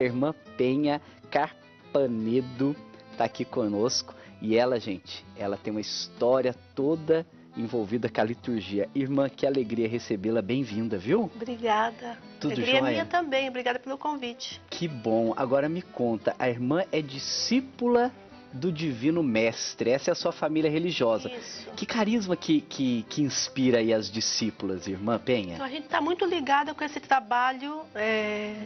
Irmã Penha Carpanedo está aqui conosco e ela, gente, ela tem uma história toda envolvida com a liturgia. Irmã, que alegria recebê-la, bem-vinda, viu? Obrigada. Tudo alegria jóia? Minha também, obrigada pelo convite. Que bom. Agora me conta, a irmã é discípula do Divino Mestre, essa é a sua família religiosa. Isso. Que carisma que inspira aí as discípulas, irmã Penha? Então, a gente está muito ligada com esse trabalho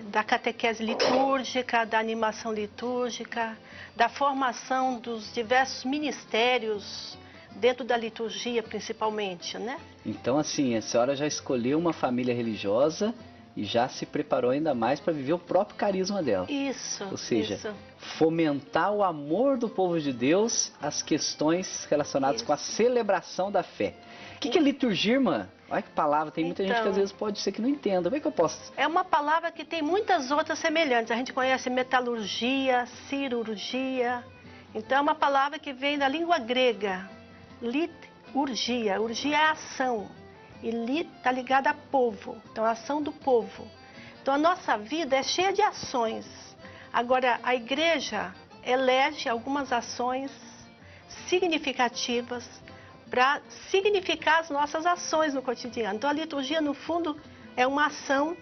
da catequese litúrgica, da animação litúrgica, da formação dos diversos ministérios dentro da liturgia, principalmente, né? Então, assim, a senhora já escolheu uma família religiosa e já se preparou ainda mais para viver o próprio carisma dela. Isso. Ou seja, isso. fomentar o amor do povo de Deus às questões relacionadas com a celebração da fé. O que é liturgia, irmã? Olha que palavra, tem muita gente que às vezes pode ser que não entenda. Como é que eu posso? É uma palavra que tem muitas outras semelhantes. A gente conhece metalurgia, cirurgia. Então é uma palavra que vem da língua grega. Liturgia. Urgia é ação. E lit está ligada a povo. Então a ação do povo. Então a nossa vida é cheia de ações. Agora a igreja elege algumas ações significativas para significar as nossas ações no cotidiano. Então a liturgia, no fundo, é uma ação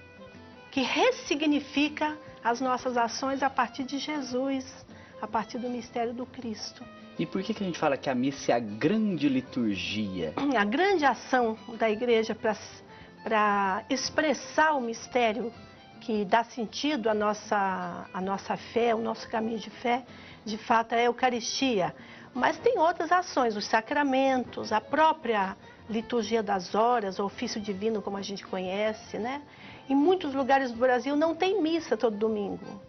que ressignifica as nossas ações a partir de Jesus, a partir do mistério do Cristo. E por que a gente fala que a missa é a grande liturgia? A grande ação da igreja para expressar o mistério que dá sentido à nossa fé, o nosso caminho de fé, de fato é a Eucaristia. Mas tem outras ações, os sacramentos, a própria liturgia das horas, o ofício divino, como a gente conhece, né? Em muitos lugares do Brasil não tem missa todo domingo.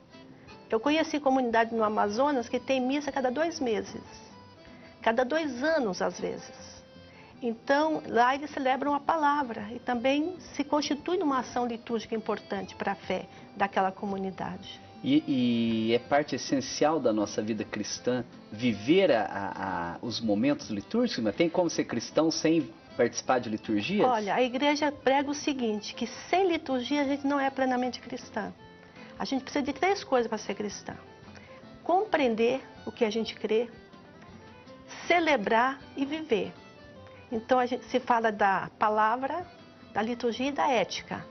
Eu conheci comunidade no Amazonas que tem missa a cada 2 meses, cada 2 anos às vezes. Então, lá eles celebram a palavra e também se constitui numa ação litúrgica importante para a fé daquela comunidade. E é parte essencial da nossa vida cristã viver os momentos litúrgicos? Mas tem como ser cristão sem participar de liturgias? Olha, a igreja prega o seguinte, que sem liturgia a gente não é plenamente cristã. A gente precisa de 3 coisas para ser cristã. Compreender o que a gente crê, celebrar e viver. Então a gente se fala da palavra, da liturgia e da ética,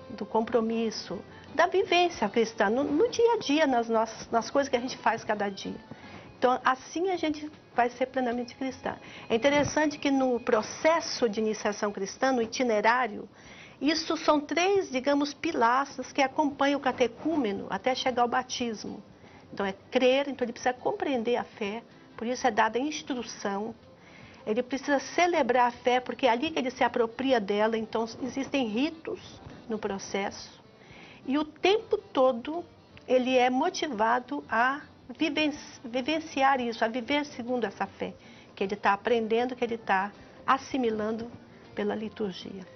do compromisso, da vivência cristã, no dia a dia, nas coisas que a gente faz cada dia. Então assim a gente vai ser plenamente cristã. É interessante que no processo de iniciação cristã, no itinerário, isso são 3, digamos, pilastras que acompanham o catecúmeno até chegar ao batismo. Então é crer, então ele precisa compreender a fé, por isso é dada instrução. Ele precisa celebrar a fé, porque é ali que ele se apropria dela, então existem ritos no processo. E o tempo todo ele é motivado a vivenciar isso, a viver segundo essa fé, que ele está aprendendo, que ele está assimilando pela liturgia.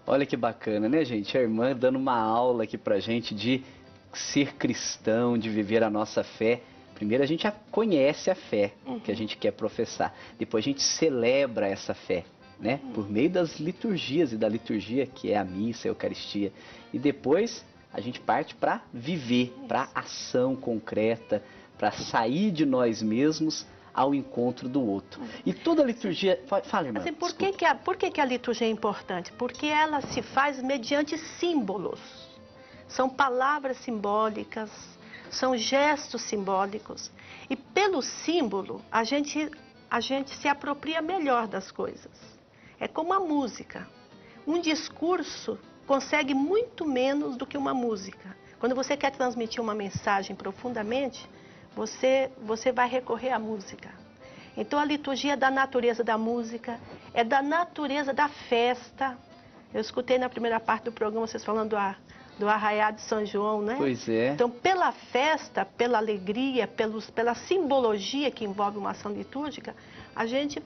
Olha que bacana, né, gente? A irmã dando uma aula aqui pra gente de ser cristão, de viver a nossa fé. Primeiro a gente já conhece a fé que a gente quer professar. Depois a gente celebra essa fé, né? Por meio das liturgias e da liturgia que é a missa, a Eucaristia. E depois a gente parte para viver, para ação concreta, para sair de nós mesmos ao encontro do outro. E toda a liturgia... Fala, irmã. Assim, por que a liturgia é importante? Porque ela se faz mediante símbolos. São palavras simbólicas, são gestos simbólicos. E pelo símbolo, a gente se apropria melhor das coisas. É como a música. Um discurso consegue muito menos do que uma música. Quando você quer transmitir uma mensagem profundamente, você vai recorrer à música. Então a liturgia é da natureza da música, é da natureza da festa. Eu escutei na primeira parte do programa vocês falando do Arraiá de São João, né? Pois é. Então, pela festa, pela alegria, pela simbologia que envolve uma ação litúrgica, a gente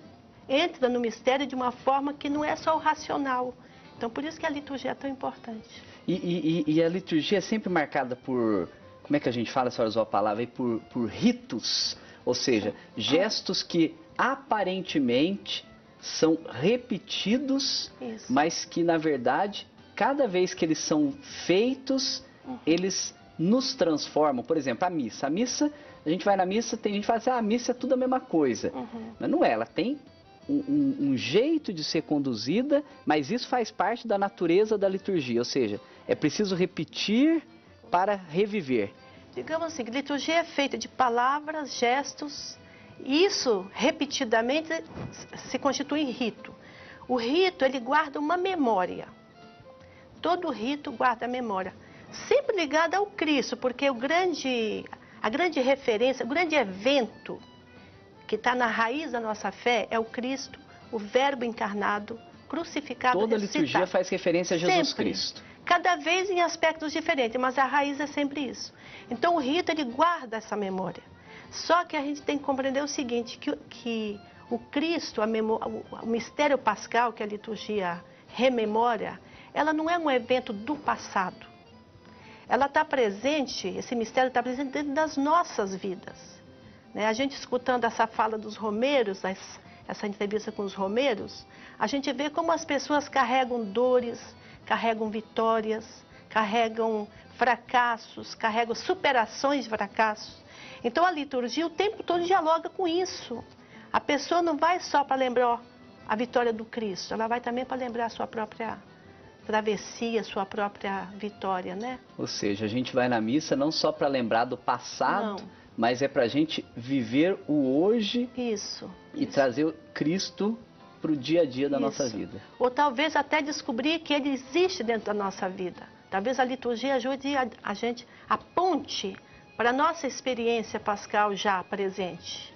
entra no mistério de uma forma que não é só o racional. Então, por isso que a liturgia é tão importante. E a liturgia é sempre marcada por, como é que a gente fala, a senhora usou a palavra aí, por ritos, ou seja, gestos que aparentemente são repetidos, mas que na verdade, cada vez que eles são feitos, eles nos transformam. Por exemplo, a missa. A gente vai na missa, tem gente que fala assim, a missa é tudo a mesma coisa. Mas não é, ela tem um jeito de ser conduzida, mas isso faz parte da natureza da liturgia, ou seja, é preciso repetir para reviver. Digamos assim, que liturgia é feita de palavras, gestos, e isso, repetidamente, se constitui em rito. O rito, ele guarda uma memória. Todo rito guarda a memória. Sempre ligado ao Cristo, porque a grande referência, o grande evento que está na raiz da nossa fé é o Cristo, o Verbo encarnado, crucificado, Toda a liturgia faz referência a Jesus sempre. Cristo. Cada vez em aspectos diferentes, mas a raiz é sempre isso. Então o rito, ele guarda essa memória. Só que a gente tem que compreender o seguinte, que o Cristo, o mistério pascal que a liturgia rememora, ela não é um evento do passado. Ela está presente, esse mistério está presente dentro das nossas vidas. Né? A gente escutando essa fala dos romeiros, essa entrevista com os romeiros, a gente vê como as pessoas carregam dores, carregam vitórias, carregam fracassos, carregam superações de fracassos. Então a liturgia o tempo todo dialoga com isso. A pessoa não vai só para lembrar a vitória do Cristo, ela vai também para lembrar a sua própria travessia, a sua própria vitória, né? Ou seja, a gente vai na missa não só para lembrar do passado, mas é para a gente viver o hoje e trazer o Cristo para o dia a dia da nossa vida. Ou talvez até descobrir que ele existe dentro da nossa vida. Talvez a liturgia ajude a gente, a ponte para a nossa experiência pascal já presente.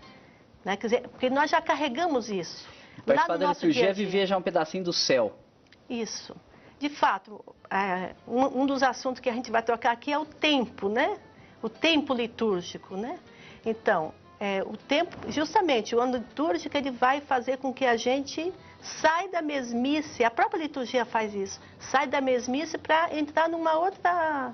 Né? Quer dizer, porque nós já carregamos isso. Participar da liturgia é viver já um pedacinho do céu. Isso. De fato, um dos assuntos que a gente vai tocar aqui é o tempo, né? O tempo litúrgico, né? Então, o tempo, justamente, o ano litúrgico, ele vai fazer com que a gente saia da mesmice, a própria liturgia faz isso, sai da mesmice para entrar numa outra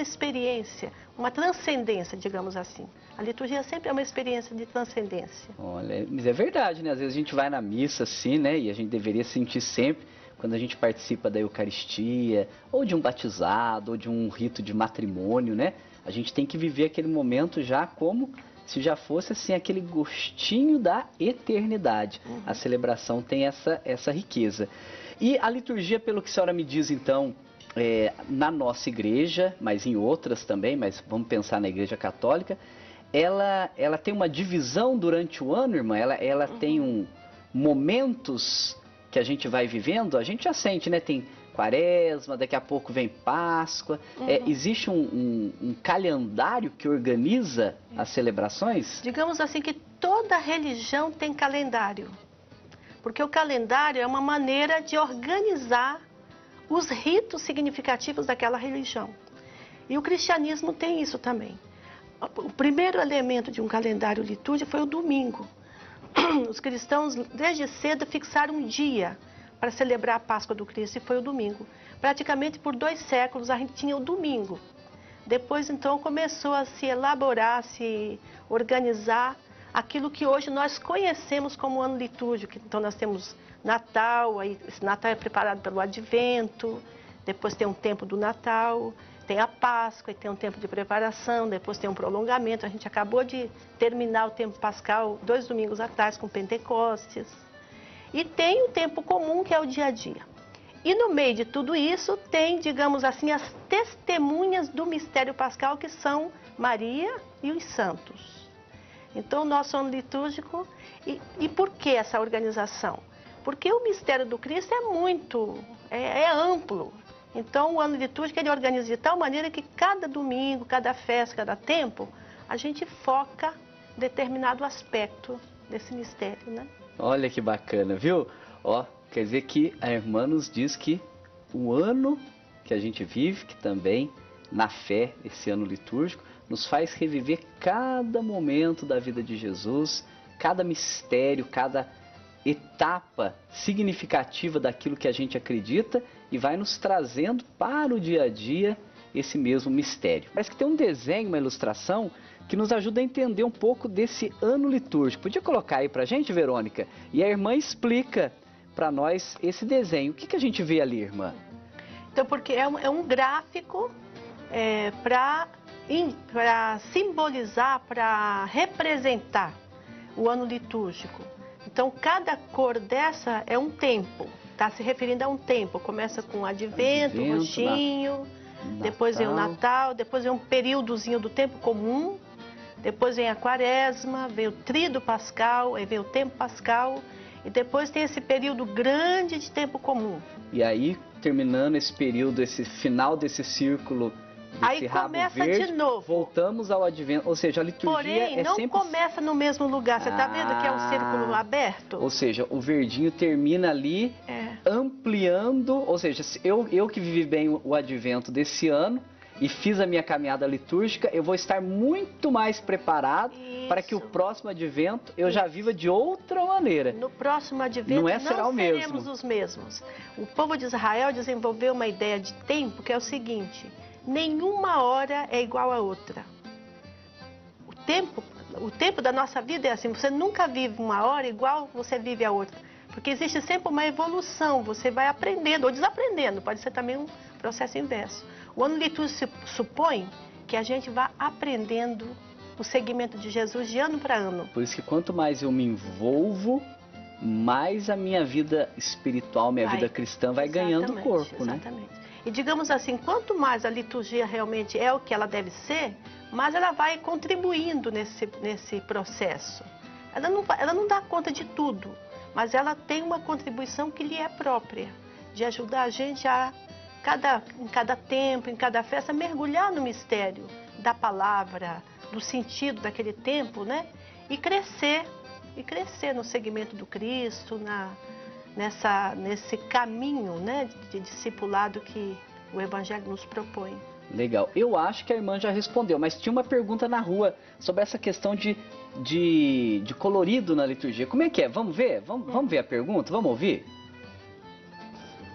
experiência, uma transcendência, digamos assim. A liturgia sempre é uma experiência de transcendência. Olha, mas é verdade, né? Às vezes a gente vai na missa, assim, né? E a gente deveria sentir sempre, quando a gente participa da Eucaristia, ou de um batizado, ou de um rito de matrimônio, né? A gente tem que viver aquele momento já como se já fosse assim aquele gostinho da eternidade. A celebração tem essa riqueza. E a liturgia, pelo que a senhora me diz, então, na nossa igreja, mas em outras também, mas vamos pensar na Igreja Católica, ela tem uma divisão durante o ano, irmã? Ela tem momentos que a gente vai vivendo? A gente já sente, né? Tem Quaresma, daqui a pouco vem Páscoa. Existe um calendário que organiza as celebrações? Digamos assim que toda religião tem calendário. Porque o calendário é uma maneira de organizar os ritos significativos daquela religião. E o cristianismo tem isso também. O primeiro elemento de um calendário litúrgico foi o domingo. Os cristãos, desde cedo, fixaram um dia para celebrar a Páscoa do Cristo, e foi o domingo. Praticamente por 2 séculos a gente tinha o domingo. Depois, então, começou a se elaborar, a se organizar aquilo que hoje nós conhecemos como ano litúrgico. Então, nós temos Natal, aí esse Natal é preparado pelo Advento, depois tem um tempo do Natal, tem a Páscoa, e tem um tempo de preparação, depois tem um prolongamento. A gente acabou de terminar o tempo pascal 2 domingos atrás com Pentecostes. E tem o tempo comum, que é o dia a dia. E no meio de tudo isso tem, digamos assim, as testemunhas do mistério pascal, que são Maria e os santos. Então, o nosso ano litúrgico... E por que essa organização? Porque o mistério do Cristo é amplo. Então, o ano litúrgico ele organiza de tal maneira que cada domingo, cada festa, cada tempo, a gente foca determinado aspecto desse mistério, né? Olha que bacana, viu? Quer dizer que a irmã nos diz que o ano que a gente vive, que também na fé, esse ano litúrgico, nos faz reviver cada momento da vida de Jesus, cada mistério, cada etapa significativa daquilo que a gente acredita e vai nos trazendo para o dia a dia esse mesmo mistério. Parece que tem um desenho, uma ilustração que nos ajuda a entender um pouco desse ano litúrgico. Podia colocar aí pra gente, Verônica? E a irmã explica para nós esse desenho. O que a gente vê ali, irmã? Então, porque é um gráfico para simbolizar, para representar o ano litúrgico. Então, cada cor dessa é um tempo, está se referindo a um tempo. Começa com Advento, roxinho, depois vem o Natal, depois vem um períodozinho do tempo comum, depois vem a Quaresma, vem o Tríduo Pascal, aí vem o tempo pascal, e depois tem esse período grande de tempo comum. E aí, terminando esse período, esse final desse círculo, aí começa verde, de novo. Voltamos ao Advento, ou seja, a liturgia Porém, não sempre... começa no mesmo lugar. Você está vendo que é um círculo aberto? Ou seja, o verdinho termina ali, ampliando, ou seja, eu que vivi bem o Advento desse ano e fiz a minha caminhada litúrgica, eu vou estar muito mais preparado para que o próximo Advento eu já viva de outra maneira. No próximo Advento não seremos os mesmos. O povo de Israel desenvolveu uma ideia de tempo que é o seguinte: nenhuma hora é igual a outra. O tempo da nossa vida é assim, você nunca vive uma hora igual você vive a outra. Porque existe sempre uma evolução, você vai aprendendo ou desaprendendo, pode ser também um processo inverso. O ano litúrgico supõe que a gente vá aprendendo o segmento de Jesus de ano para ano. Por isso que quanto mais eu me envolvo, mais a minha vida espiritual, minha vida cristã vai ganhando corpo, né? Exatamente. E digamos assim, quanto mais a liturgia realmente é o que ela deve ser, mais ela vai contribuindo nesse processo. Ela não dá conta de tudo, mas ela tem uma contribuição que lhe é própria, de ajudar a gente a, em cada tempo, em cada festa, mergulhar no mistério da palavra, do sentido daquele tempo, né? E crescer no segmento do Cristo, nesse caminho, né, de discipulado que o Evangelho nos propõe. Legal. Eu acho que a irmã já respondeu, mas tinha uma pergunta na rua sobre essa questão de colorido na liturgia. Como é que é? Vamos ver? Vamos ver a pergunta? Vamos ouvir?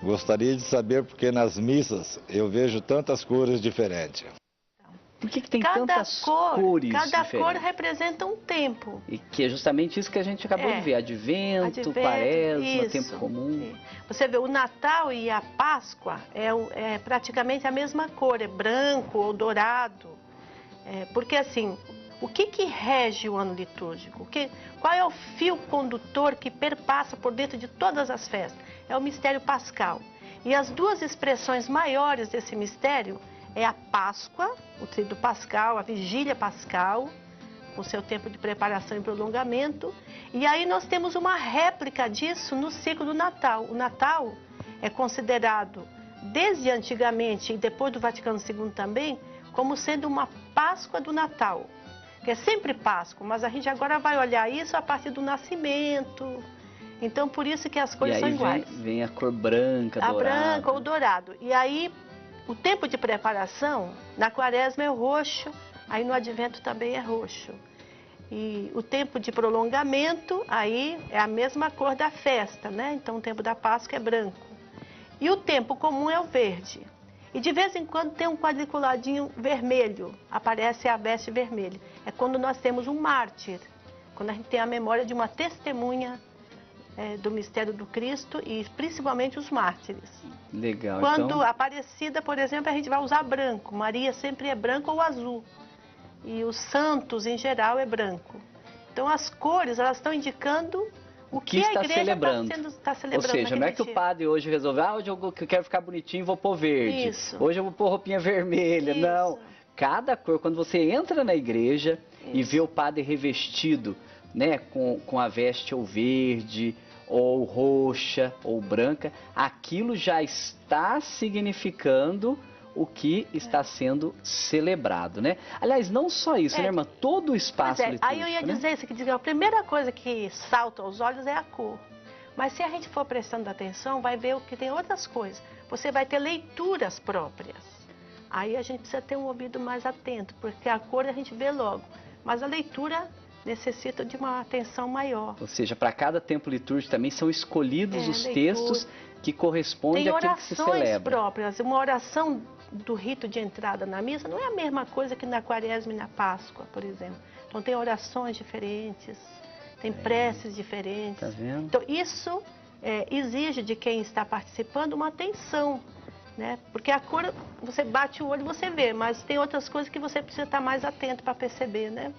Gostaria de saber porque nas missas eu vejo tantas cores diferentes. Por que tem tantas cores diferentes? Cada cor representa um tempo. E que é justamente isso que a gente acabou de ver. Advento, Quaresma, tempo comum. Você vê, o Natal e a Páscoa é praticamente a mesma cor, é branco ou dourado. Porque assim, o que rege o ano litúrgico? Qual é o fio condutor que perpassa por dentro de todas as festas? É o mistério pascal. E as duas expressões maiores desse mistério é a Páscoa, o Tríduo Pascal, a Vigília Pascal, com seu tempo de preparação e prolongamento. E aí nós temos uma réplica disso no ciclo do Natal. O Natal é considerado, desde antigamente e depois do Vaticano II também, como sendo uma Páscoa do Natal. Que é sempre Páscoa, mas a gente agora vai olhar isso a partir do nascimento. Então, por isso que as cores são iguais. Vem a cor branca, dourada. A branca ou dourado. E aí, o tempo de preparação, na Quaresma é roxo, aí no Advento também é roxo. E o tempo de prolongamento, aí é a mesma cor da festa, né? Então, o tempo da Páscoa é branco. E o tempo comum é o verde. E de vez em quando tem um quadriculadinho vermelho, aparece a veste vermelha. É quando nós temos um mártir, quando a gente tem a memória de uma testemunha do mistério do Cristo e principalmente os mártires. Legal. Quando Aparecida, por exemplo, a gente vai usar branco. Maria sempre é branco ou azul. E os santos, em geral, é branco. Então, as cores, elas estão indicando o que a igreja está celebrando. Ou seja, não é que o padre hoje resolveu, hoje eu quero ficar bonitinho, vou pôr verde. Isso. Hoje eu vou pôr roupinha vermelha. Isso. Não. Cada cor, quando você entra na igreja e vê o padre revestido, né, com a veste ou verde, ou roxa, ou branca, aquilo já está significando o que está sendo celebrado, né? Aliás, não só isso, né, irmã? Todo o espaço litúrgico, aí eu ia dizer isso, que a primeira coisa que salta aos olhos é a cor. Mas se a gente for prestando atenção, vai ver que tem outras coisas. Você vai ter leituras próprias. Aí a gente precisa ter um ouvido mais atento, porque a cor a gente vê logo. Mas a leitura necessita de uma atenção maior. Ou seja, para cada tempo litúrgico também são escolhidos os textos que correspondem àquilo que se celebra. Tem orações próprias. Uma oração do rito de entrada na missa não é a mesma coisa que na Quaresma e na Páscoa, por exemplo. Então tem orações diferentes, tem preces diferentes. Tá vendo? Então isso exige de quem está participando uma atenção né? Porque a cor, você bate o olho e você vê, mas tem outras coisas que você precisa estar mais atento para perceber, né?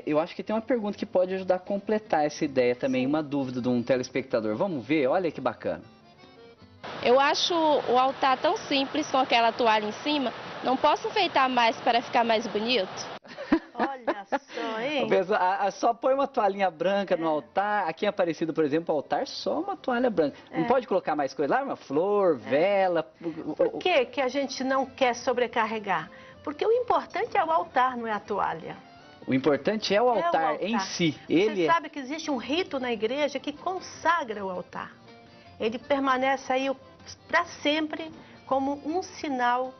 Eu acho que tem uma pergunta que pode ajudar a completar essa ideia também, Sim. uma dúvida de um telespectador. Vamos ver? Olha que bacana. Eu acho o altar tão simples com aquela toalha em cima. Não posso enfeitar mais para ficar mais bonito? Olha só, hein? Só põe uma toalhinha branca no altar. Aqui em Aparecida, por exemplo, o altar só uma toalha branca. Não pode colocar mais coisa lá? Uma flor, vela. Por que a gente não quer sobrecarregar? Porque o importante é o altar, não é a toalha. O importante é o altar em si. Você sabe que existe um rito na igreja que consagra o altar. Ele permanece aí para sempre como um sinal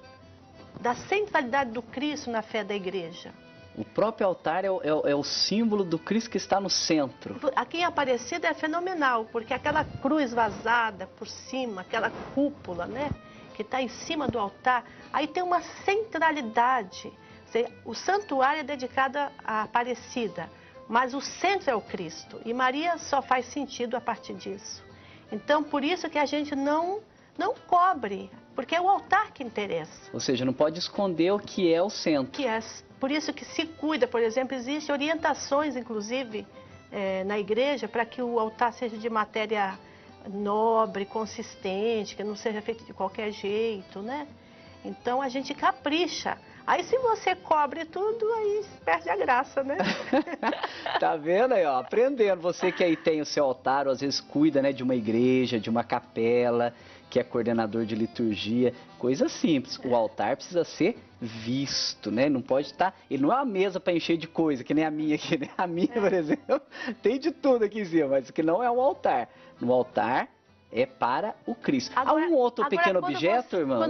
da centralidade do Cristo na fé da igreja. O próprio altar é o símbolo do Cristo que está no centro. Aqui em Aparecida é fenomenal, porque aquela cruz vazada por cima, aquela cúpula, né, que está em cima do altar, aí tem uma centralidade. O santuário é dedicado à Aparecida, mas o centro é o Cristo. E Maria só faz sentido a partir disso. Então, por isso que a gente não cobre, porque é o altar que interessa. Ou seja, não pode esconder o que é o centro. Por isso que se cuida, por exemplo, existem orientações, inclusive, na igreja, para que o altar seja de matéria nobre, consistente, que não seja feito de qualquer jeito, né? Então, a gente capricha. Aí, se você cobre tudo, aí perde a graça, né? Tá vendo aí, ó? Aprendendo. Você que aí tem o seu altar, ou às vezes cuida, né, de uma igreja, de uma capela, que é coordenador de liturgia, coisa simples. O altar precisa ser visto, né? Não pode estar... Ele não é uma mesa para encher de coisa, que nem a minha aqui, né? A minha, por exemplo, tem de tudo aqui em cima, mas que não é um altar. No altar é para o Cristo. Agora, há um outro pequeno objeto, irmão?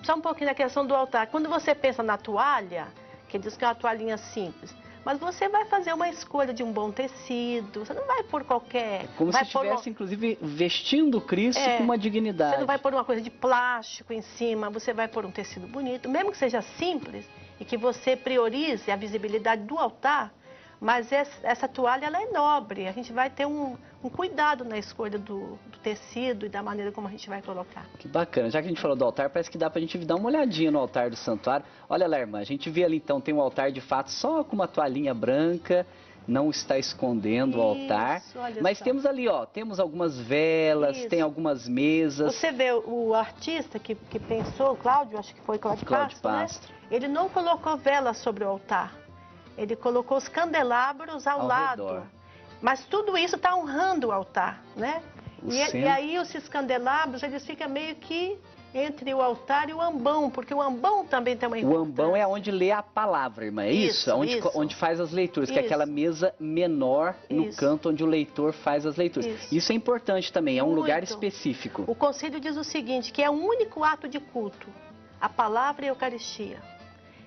Só um pouquinho da questão do altar. Quando você pensa na toalha, que diz que é uma toalhinha simples, mas você vai fazer uma escolha de um bom tecido, você não vai pôr qualquer... Como se estivesse, inclusive, vestindo Cristo com uma dignidade. Você não vai pôr uma coisa de plástico em cima, você vai pôr um tecido bonito, mesmo que seja simples, e que você priorize a visibilidade do altar, mas essa toalha, ela é nobre, a gente vai ter um cuidado na escolha do tecido e da maneira como a gente vai colocar. Que bacana, já que a gente falou do altar, parece que dá pra gente dar uma olhadinha no altar do santuário. Olha lá, irmã, a gente vê ali então, tem um altar de fato só com uma toalhinha branca, não está escondendo o altar. Mas só temos ali, ó, temos algumas velas, tem algumas mesas. Você vê o artista que pensou, o Cláudio, acho que foi Cláudio Pastro, né? Ele não colocou vela sobre o altar. Ele colocou os candelabros ao lado. Redor. Mas tudo isso está honrando o altar, né? E aí esses candelabros, eles ficam meio que entre o altar e o ambão, porque o ambão também tem uma importância. O ambão é onde lê a palavra, irmã, é isso? Onde faz as leituras, que é aquela mesa menor no canto onde o leitor faz as leituras. Isso é importante também, é um lugar específico. O Concílio diz o seguinte, que é o único ato de culto, a palavra e a Eucaristia.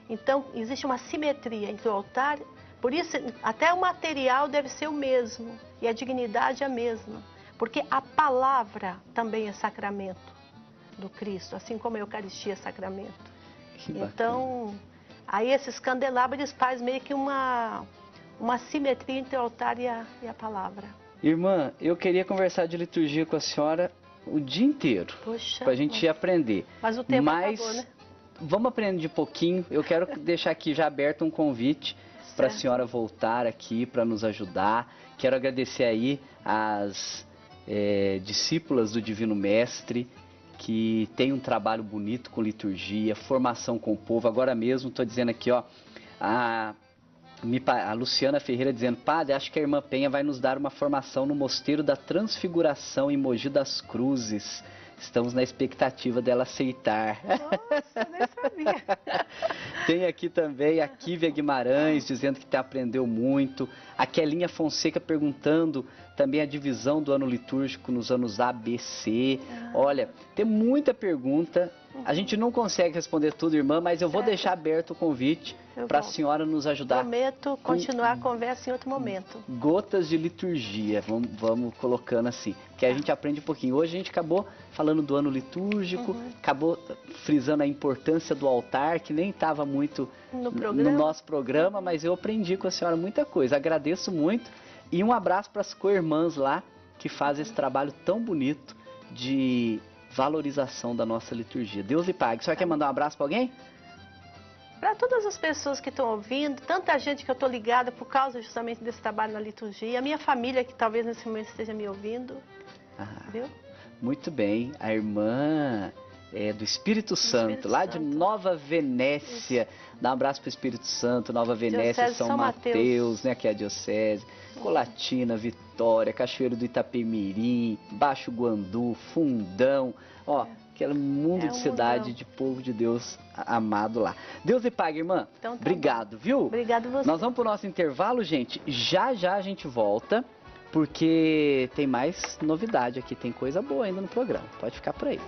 Então, existe uma simetria entre o altar, por isso até o material deve ser o mesmo e a dignidade a mesma, porque a palavra também é sacramento do Cristo, assim como a Eucaristia é sacramento. Então, aí esses candelabros eles fazem meio que uma simetria entre o altar e a palavra. Irmã, eu queria conversar de liturgia com a senhora o dia inteiro, para a gente aprender. Mas o tempo acabou, né? Vamos aprender de pouquinho. Eu quero deixar aqui já aberto um convite para a senhora voltar aqui para nos ajudar. Quero agradecer aí às discípulas do Divino Mestre, que tem um trabalho bonito com liturgia, formação com o povo. Agora mesmo estou dizendo aqui, ó, a Luciana Ferreira dizendo: padre, acho que a irmã Penha vai nos dar uma formação no Mosteiro da Transfiguração em Mogi das Cruzes. Estamos na expectativa dela aceitar. Nossa, nem sabia. Tem aqui também a Kívia Guimarães dizendo que aprendeu muito. A Kelinha Fonseca perguntando também a divisão do ano litúrgico nos anos A, B, C. Olha, tem muita pergunta. A gente não consegue responder tudo, irmã, mas eu vou deixar aberto o convite para a senhora nos ajudar. Prometo continuar a conversa em outro momento. Gotas de liturgia, vamos colocando assim, que a gente aprende um pouquinho. Hoje a gente acabou falando do ano litúrgico, acabou frisando a importância do altar, que nem estava muito no nosso programa, mas eu aprendi com a senhora muita coisa. Agradeço muito e um abraço para as co-irmãs lá, que fazem esse trabalho tão bonito de valorização da nossa liturgia. Deus lhe pague. A senhora quer mandar um abraço para alguém? Para todas as pessoas que estão ouvindo, tanta gente que eu estou ligada por causa justamente desse trabalho na liturgia, a minha família que talvez nesse momento esteja me ouvindo, viu? Muito bem, a irmã do Espírito Santo, lá de Nova Venécia. Dá um abraço para o Espírito Santo, Nova Venécia, Diocese São Mateus, né, que é a diocese, Colatina, Vitória, Cachoeiro do Itapemirim, Baixo Guandu, Fundão, ó, aquele mundo de cidade, de povo de Deus amado lá. Deus lhe pague, irmã. Então, tá obrigado, bom. viu? Obrigado você. Nós vamos pro nosso intervalo, gente. Já já a gente volta, porque tem mais novidade aqui, tem coisa boa ainda no programa. Pode ficar por aí.